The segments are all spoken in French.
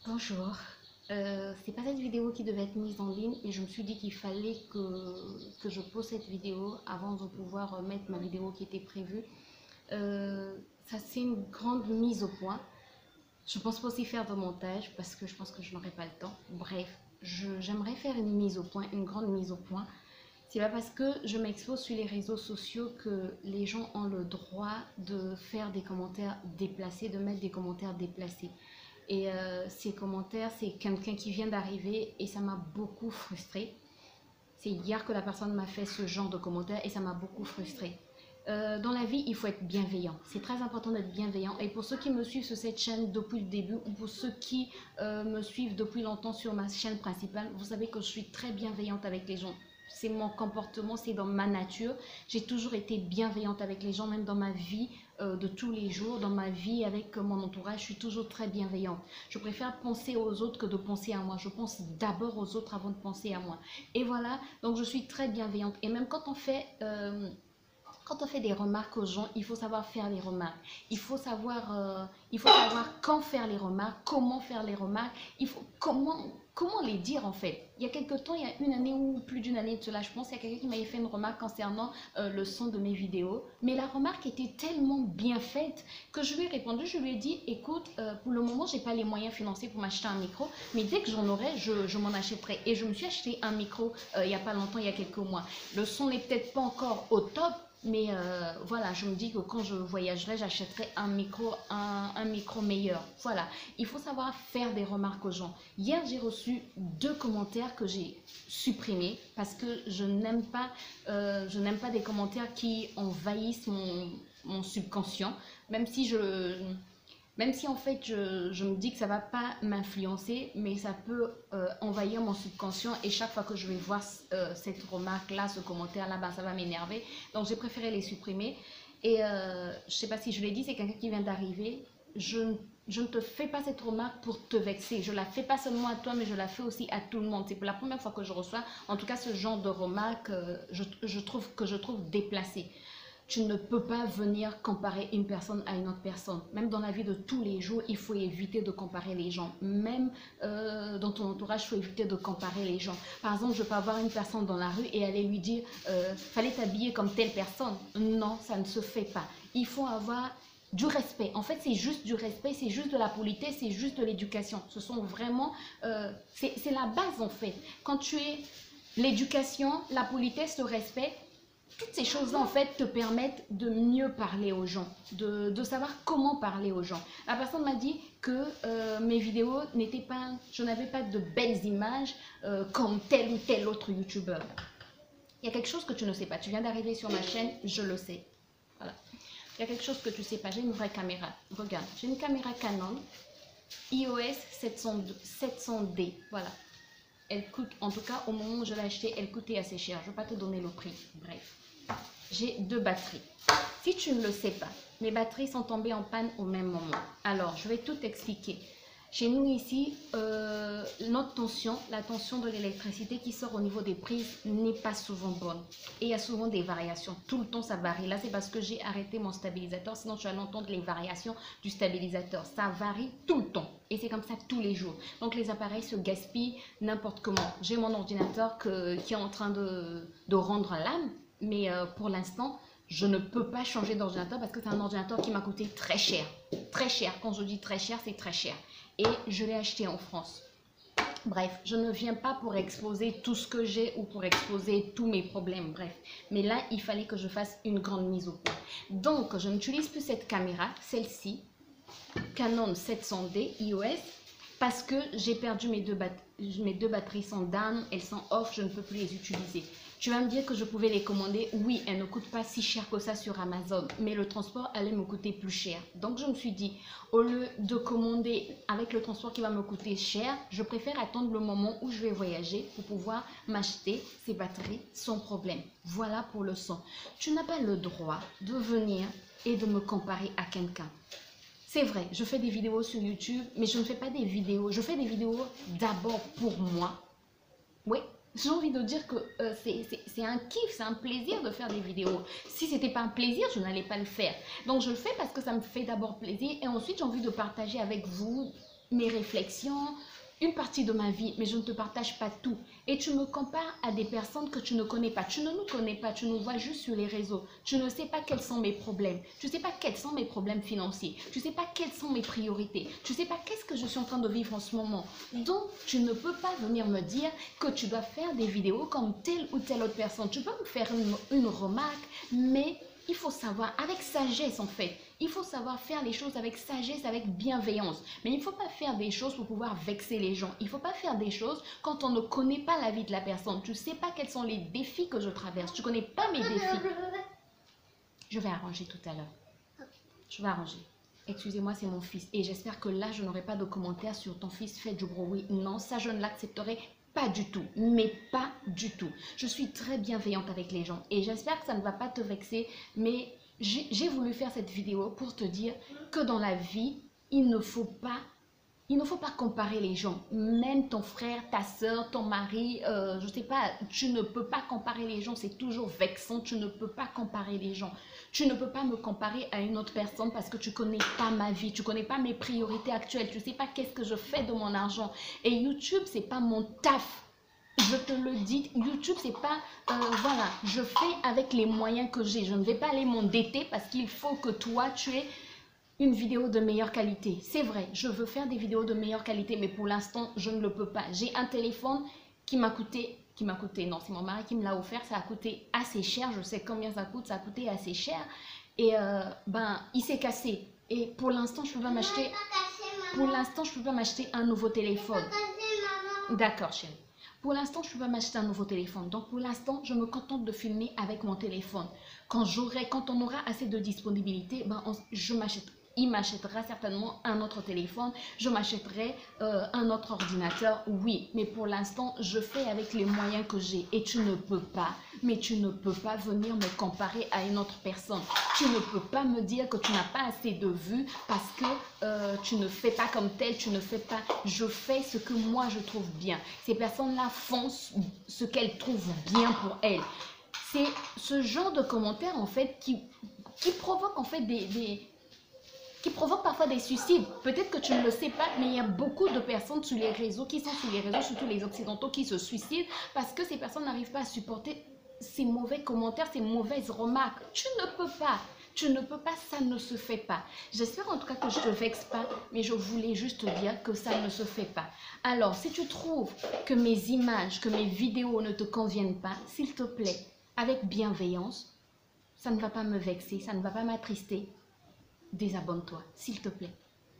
Bonjour. C'est pas cette vidéo qui devait être mise en ligne, mais je me suis dit qu'il fallait que je pose cette vidéo avant de pouvoir mettre ma vidéo qui était prévue. Ça, c'est une grande mise au point. Je pense pas aussi faire de montage parce que je pense que je n'aurai pas le temps. Bref, j'aimerais faire une mise au point, une grande mise au point. C'est pas parce que je m'expose sur les réseaux sociaux que les gens ont le droit de faire des commentaires déplacés, de mettre des commentaires déplacés. Et ces commentaires, c'est quelqu'un qui vient d'arriver et ça m'a beaucoup frustrée. C'est hier que la personne m'a fait ce genre de commentaires et ça m'a beaucoup frustrée. Dans la vie, il faut être bienveillant. C'est très important d'être bienveillant. Et pour ceux qui me suivent sur cette chaîne depuis le début ou pour ceux qui me suivent depuis longtemps sur ma chaîne principale, vous savez que je suis très bienveillante avec les gens. C'est mon comportement, c'est dans ma nature. J'ai toujours été bienveillante avec les gens, même dans ma vie de tous les jours, dans ma vie avec mon entourage, je suis toujours très bienveillante. Je préfère penser aux autres que de penser à moi. Je pense d'abord aux autres avant de penser à moi. Et voilà, donc je suis très bienveillante. Et même quand on fait des remarques aux gens, il faut savoir faire les remarques. Il faut savoir quand faire les remarques, comment faire les remarques, comment les dire en fait. Il y a quelques temps, il y a une année ou plus d'une année de cela, je pense, il y a quelqu'un qui m'avait fait une remarque concernant le son de mes vidéos. Mais la remarque était tellement bien faite que je lui ai répondu, je lui ai dit, écoute, pour le moment, je n'ai pas les moyens financiers pour m'acheter un micro, mais dès que j'en aurai, je m'en achèterai. Et je me suis acheté un micro il n'y a pas longtemps, il y a quelques mois. Le son n'est peut-être pas encore au top, mais voilà, je me dis que quand je voyagerai, j'achèterai un micro meilleur. Voilà, il faut savoir faire des remarques aux gens. Hier, j'ai reçu 2 commentaires que j'ai supprimés parce que je n'aime pas des commentaires qui envahissent mon subconscient, même si même si en fait je me dis que ça ne va pas m'influencer, mais ça peut envahir mon subconscient et chaque fois que je vais voir cette remarque-là, ce commentaire-là, ben, ça va m'énerver. Donc j'ai préféré les supprimer. Et je ne sais pas si je l'ai dit, c'est quelqu'un qui vient d'arriver. Je ne te fais pas cette remarque pour te vexer. Je la fais pas seulement à toi, mais je la fais aussi à tout le monde. C'est pour la première fois que je reçois, en tout cas, ce genre de remarque, je trouve déplacée. Tu ne peux pas venir comparer une personne à une autre personne. Même dans la vie de tous les jours, il faut éviter de comparer les gens. Même dans ton entourage, il faut éviter de comparer les gens. Par exemple, je peux avoir une personne dans la rue et aller lui dire fallait t'habiller comme telle personne. Non, ça ne se fait pas. Il faut avoir du respect. En fait, c'est juste du respect, c'est juste de la politesse, c'est juste de l'éducation. Ce sont vraiment... c'est la base, en fait. Quand tu es l'éducation, la politesse, le respect, toutes ces choses-là, en fait, te permettent de mieux parler aux gens, de savoir comment parler aux gens. La personne m'a dit que mes vidéos n'étaient pas... Je n'avais pas de belles images comme tel ou tel autre youtubeur. Il y a quelque chose que tu ne sais pas. Tu viens d'arriver sur ma chaîne, je le sais. Voilà. Il y a quelque chose que tu ne sais pas. J'ai une vraie caméra. Regarde, j'ai une caméra Canon EOS 700D. Voilà. Elle coûte, en tout cas, au moment où je l'ai achetée, elle coûtait assez cher. Je ne vais pas te donner le prix. Bref. J'ai 2 batteries. Si tu ne le sais pas, mes batteries sont tombées en panne au même moment. Alors, je vais tout expliquer. Chez nous ici, notre tension, la tension de l'électricité qui sort au niveau des prises n'est pas souvent bonne. Et il y a souvent des variations. Tout le temps, ça varie. Là, c'est parce que j'ai arrêté mon stabilisateur. Sinon, tu vas entendre les variations du stabilisateur. Ça varie tout le temps. Et c'est comme ça tous les jours. Donc, les appareils se gaspillent n'importe comment. J'ai mon ordinateur qui est en train de rendre l'âme. Mais pour l'instant, je ne peux pas changer d'ordinateur parce que c'est un ordinateur qui m'a coûté très cher. Très cher. Quand je dis très cher, c'est très cher. Et je l'ai acheté en France. Bref, je ne viens pas pour exposer tout ce que j'ai ou pour exposer tous mes problèmes. Bref, mais là, il fallait que je fasse une grande mise au point. Donc, je n'utilise plus cette caméra, celle-ci, Canon 700D EOS, parce que j'ai perdu mes deux batteries sont down, elles sont off, je ne peux plus les utiliser. Tu vas me dire que je pouvais les commander. Oui, elles ne coûtent pas si cher que ça sur Amazon, mais le transport allait me coûter plus cher. Donc je me suis dit, au lieu de commander avec le transport qui va me coûter cher, je préfère attendre le moment où je vais voyager pour pouvoir m'acheter ces batteries sans problème. Voilà pour le son. Tu n'as pas le droit de venir et de me comparer à quelqu'un. C'est vrai, je fais des vidéos sur YouTube, mais je ne fais pas des vidéos. Je fais des vidéos d'abord pour moi. Oui, j'ai envie de dire que c'est un kiff, c'est un plaisir de faire des vidéos. Si ce n'était pas un plaisir, je n'allais pas le faire. Donc je le fais parce que ça me fait d'abord plaisir et ensuite j'ai envie de partager avec vous mes réflexions, une partie de ma vie, mais je ne te partage pas tout. Et tu me compares à des personnes que tu ne connais pas. Tu ne nous connais pas, tu nous vois juste sur les réseaux. Tu ne sais pas quels sont mes problèmes. Tu ne sais pas quels sont mes problèmes financiers. Tu ne sais pas quelles sont mes priorités. Tu ne sais pas qu'est-ce que je suis en train de vivre en ce moment. Donc, tu ne peux pas venir me dire que tu dois faire des vidéos comme telle ou telle autre personne. Tu peux me faire une remarque, mais il faut savoir, avec sagesse en fait, il faut savoir faire les choses avec sagesse, avec bienveillance. Mais il ne faut pas faire des choses pour pouvoir vexer les gens. Il ne faut pas faire des choses quand on ne connaît pas la vie de la personne. Tu ne sais pas quels sont les défis que je traverse. Tu ne connais pas mes défis. Je vais arranger tout à l'heure. Je vais arranger. Excusez-moi, c'est mon fils. Et j'espère que là, je n'aurai pas de commentaires sur ton fils fait du bruit. Non, ça, je ne l'accepterai pas du tout, mais pas du tout. Je suis très bienveillante avec les gens et j'espère que ça ne va pas te vexer, mais j'ai voulu faire cette vidéo pour te dire que dans la vie, il ne faut pas comparer les gens. Même ton frère, ta soeur, ton mari, je ne sais pas, tu ne peux pas comparer les gens. C'est toujours vexant. Tu ne peux pas comparer les gens. Tu ne peux pas me comparer à une autre personne parce que tu ne connais pas ma vie. Tu ne connais pas mes priorités actuelles. Tu ne sais pas qu'est-ce que je fais de mon argent. Et YouTube, ce n'est pas mon taf. Je te le dis, YouTube, c'est pas... voilà, je fais avec les moyens que j'ai. Je ne vais pas aller m'endetter parce qu'il faut que toi, tu aies une vidéo de meilleure qualité. C'est vrai, je veux faire des vidéos de meilleure qualité, mais pour l'instant, je ne le peux pas. J'ai un téléphone qui m'a coûté, non, c'est mon mari qui me l'a offert, ça a coûté assez cher, je sais combien ça coûte, ça a coûté assez cher. Et il s'est cassé. Et pour l'instant, je ne peux pas m'acheter... Pour l'instant, je ne peux pas m'acheter un nouveau téléphone. D'accord, chérie. Pour l'instant, je ne peux pas m'acheter un nouveau téléphone. Donc, pour l'instant, je me contente de filmer avec mon téléphone. Quand on aura assez de disponibilité, il m'achètera certainement un autre téléphone. Je m'achèterai un autre ordinateur, oui. Mais pour l'instant, je fais avec les moyens que j'ai. Et tu ne peux pas, mais tu ne peux pas venir me comparer à une autre personne. Tu ne peux pas me dire que tu n'as pas assez de vues parce que tu ne fais pas comme tel, tu ne fais pas. Je fais ce que moi je trouve bien. Ces personnes-là font ce qu'elles trouvent bien pour elles. C'est ce genre de commentaires en fait qui provoque en fait qui provoque parfois des suicides. Peut-être que tu ne le sais pas, mais il y a beaucoup de personnes sur les réseaux, surtout les occidentaux, qui se suicident parce que ces personnes n'arrivent pas à supporter ces mauvais commentaires, ces mauvaises remarques. Tu ne peux pas. Tu ne peux pas, ça ne se fait pas. J'espère en tout cas que je ne te vexe pas, mais je voulais juste te dire que ça ne se fait pas. Alors, si tu trouves que mes images, que mes vidéos ne te conviennent pas, s'il te plaît, avec bienveillance, ça ne va pas me vexer, ça ne va pas m'attrister. Désabonne-toi, s'il te plaît.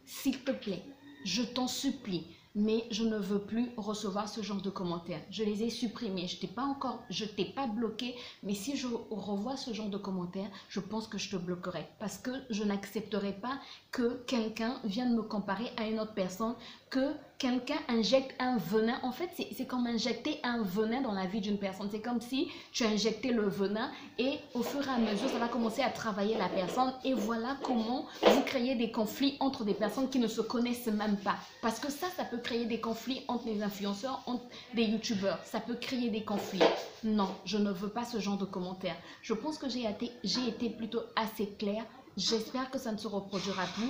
S'il te plaît, je t'en supplie. Mais je ne veux plus recevoir ce genre de commentaires. Je les ai supprimés. Je t'ai pas bloqué. Mais si je revois ce genre de commentaires, je pense que je te bloquerai. Parce que je n'accepterai pas que quelqu'un vienne me comparer à une autre personne, que quelqu'un injecte un venin. En fait, c'est comme injecter un venin dans la vie d'une personne. C'est comme si tu as injecté le venin et au fur et à mesure, ça va commencer à travailler la personne. Et voilà comment vous créez des conflits entre des personnes qui ne se connaissent même pas. Parce que ça peut créer des conflits entre les influenceurs, entre des youtubeurs. Ça peut créer des conflits. Non, je ne veux pas ce genre de commentaires. Je pense que j'ai été plutôt assez claire. J'espère que ça ne se reproduira plus.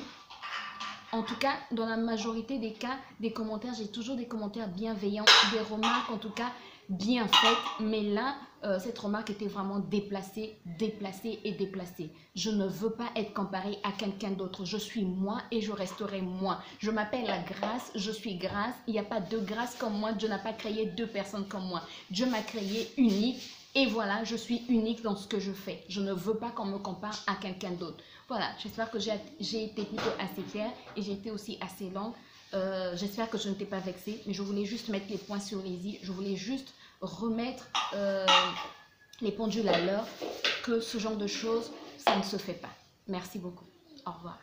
En tout cas, dans la majorité des cas, des commentaires, j'ai toujours des commentaires bienveillants, des remarques en tout cas bien faites. Mais là, cette remarque était vraiment déplacée. Je ne veux pas être comparée à quelqu'un d'autre. Je suis moi et je resterai moi. Je m'appelle la grâce, je suis grâce. Il n'y a pas deux grâces comme moi. Dieu n'a pas créé deux personnes comme moi. Dieu m'a créé unique. Et voilà, je suis unique dans ce que je fais. Je ne veux pas qu'on me compare à quelqu'un d'autre. Voilà, j'espère que j'ai été plutôt assez claire et j'ai été aussi assez longue. J'espère que je ne t'ai pas vexée, mais je voulais juste mettre les points sur les i. Je voulais juste remettre les pendules à l'heure, que ce genre de choses, ça ne se fait pas. Merci beaucoup. Au revoir.